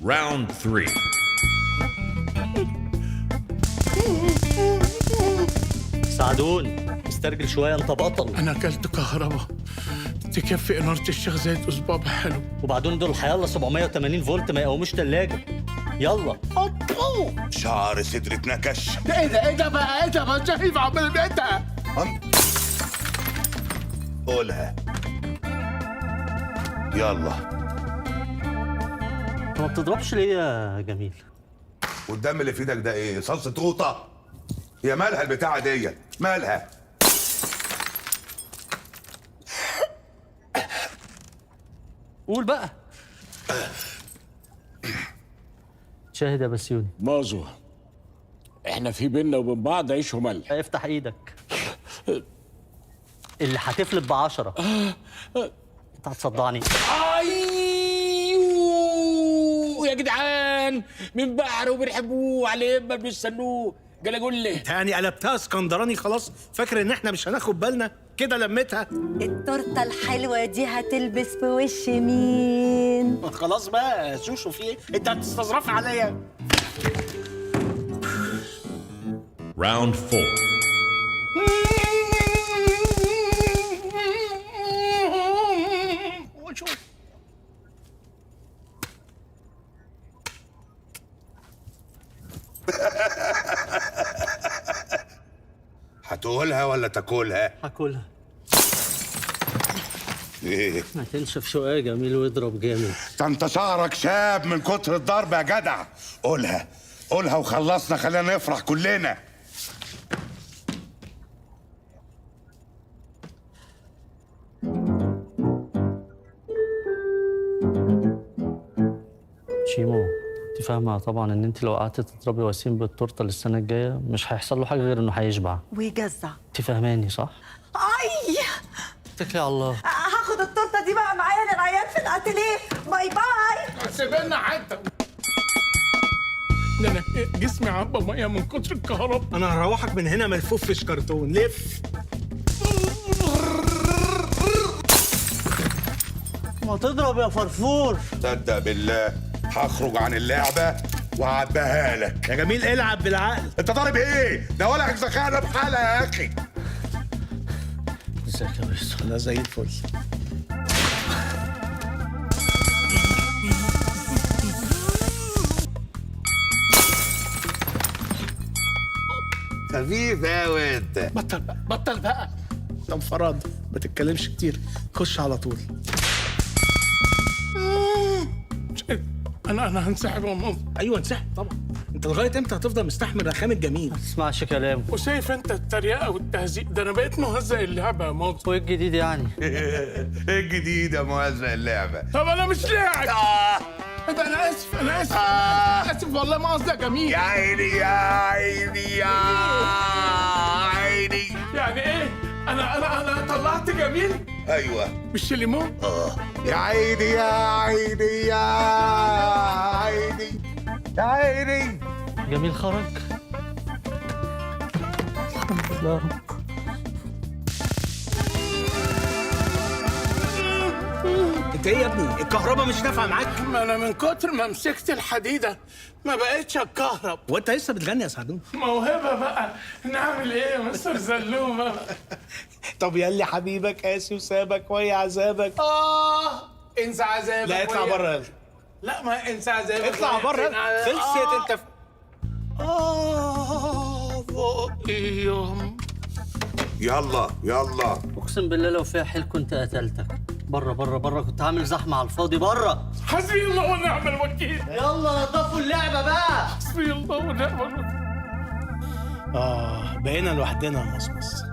Round 3. سعدون استرجل شويه، انت بطل. انا اكلت كهرباء تكفي اناره الشيخ زايد اسبوع بحاله. وبعدين دول حيالله 780 فولت ما يقوموش تلاجه. يلا. شعر صدري اتنكش. ده ايه ده بقى؟ ايه ده بقى؟ شايف عمال بيتها. قولها. يلا. ما بتضربش ليه يا جميل؟ والدم اللي في ايدك ده ايه؟ صلصة قوطة؟ هي مالها البتاعة دي؟ مالها؟ قول بقى. شاهد يا بسيوني. مازو، احنا في بينا وبين بعض عيش وملح. افتح ايدك. اللي هتفلت ب10. انت هتصدعني. ايوه يا جدعان، من بحر وبنحبوه على ما بنستنوه. قال اقول لي تاني قلبتها اسكندراني خلاص. فاكر ان احنا مش هناخد بالنا كده لمتها. التورته الحلوه دي هتلبس في وش مين؟ خلاص بقى شوشو، في ايه؟ انت هتستظرف عليا. Round 4. هتقولها ولا تاكلها؟ هاكلها. ايه؟ ما تنشف شويه يا جميل واضرب جامد. ده انت شعرك شاب من كتر الضرب يا جدع. قولها قولها وخلصنا، خلينا نفرح كلنا. شيمو، انت فاهمه طبعا ان انت لو قعدت تضربي وسيم بالتورته للسنه الجايه مش هيحصل له حاجه غير انه هيشبع. ويجزع. انت فاهماني صح؟ اي اتكلي على الله. هاخد التورته دي بقى معايا للعيال في الاتيليه. باي باي. سيبنا حتى. ده انا جسمي عبى ميه من كتر الكهرباء. انا هروحك من هنا ملفوف في شكرتون. لف. ما تضرب يا فرفور. تصدق بالله هخرج عن اللعبة وهعبيها لك. يا جميل العب بالعقل. انت ضارب ايه؟ ده ولا زخانة بحالها يا اخي. ازيك يا بيسو؟ انا زي الفل. خفيف اوي انت. بطل بقى بطل بقى. انت انفراد، ما تتكلمش كتير، خش على طول. انا هنسحب يا ماما. ايوه انسحب طبعا. انت لغايه امتى هتفضل مستحمل رخام الجميل؟ ما تسمعش كلامه. وشايف انت التريقه والتهزيق ده؟ انا بقيت مهزق اللعبه يا ماما. وايه الجديد يعني؟ ايه الجديد يا مهزأ اللعبة؟ طب انا مش لاعب. طب انا اسف انا اسف. اسف والله ما قصدي يا جميل. يا عيني يا عيني يا عيني. يعني ايه؟ انا طلعت جميل؟ ايوه. مش ليمون؟ يا عيني يا عيني يا عيني يا عيني. جميل خرج. لا يا رب. انت ايه يا ابني؟ الكهرباء مش نافعه معاك؟ ما انا من كتر ما مسكت الحديده ما بقتش اتكهرب. وانت لسه بتغني يا سعدون؟ موهبه بقى. نعمل ايه يا مستر زلومه؟ طب ياللي حبيبك قاسي وسابك ويا عذابك. انسى عذابك. لا اطلع بره يلا. لا ما انسى عذابك. اطلع بره. خلصت انت. يلا يلا. اقسم بالله لو فيها حيل كنت قتلتك. بره بره بره، كنت عامل زحمه على الفاضي. بره. حسبي الله ونعم الوكيل. يلا نضفوا اللعبه بقى. حسبي الله ونعم الوكيل. بقينا لوحدنا يا مصمص.